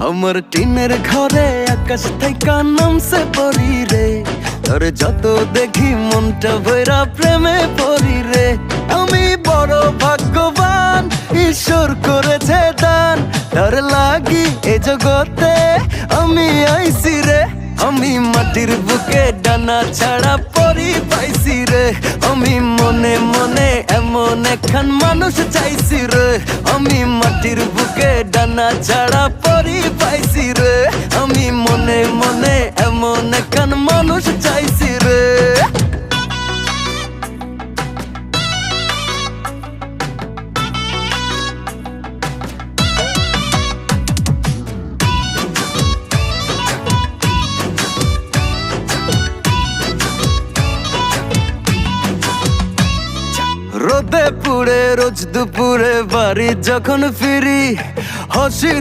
আমার টিনের ঘরে আকাশ থেকে নামছে পরি রে, তোর যত দেখি মনটা ভৈরা প্রেমে পরি রে। আমি বড় ভাগ্যবান, ঈশ্বর করেছে দান, তার লাগি এ জগতে আমি আইছি রে। আমি মাটির বুকে ডানা ছাড়া পরি পাইছি রে, আমি মনে মনে এমন একখান মানুষ চাইছি রে। আমি মাটির বুকে ডানা ছাড়া পরি পাইছি রে, আমি মনে মনে এমন একখান মানুষ চাইছি রে। রোদে পুড়ে রোজ দুপুরে বাড়ি যখন ফিরি, হাসি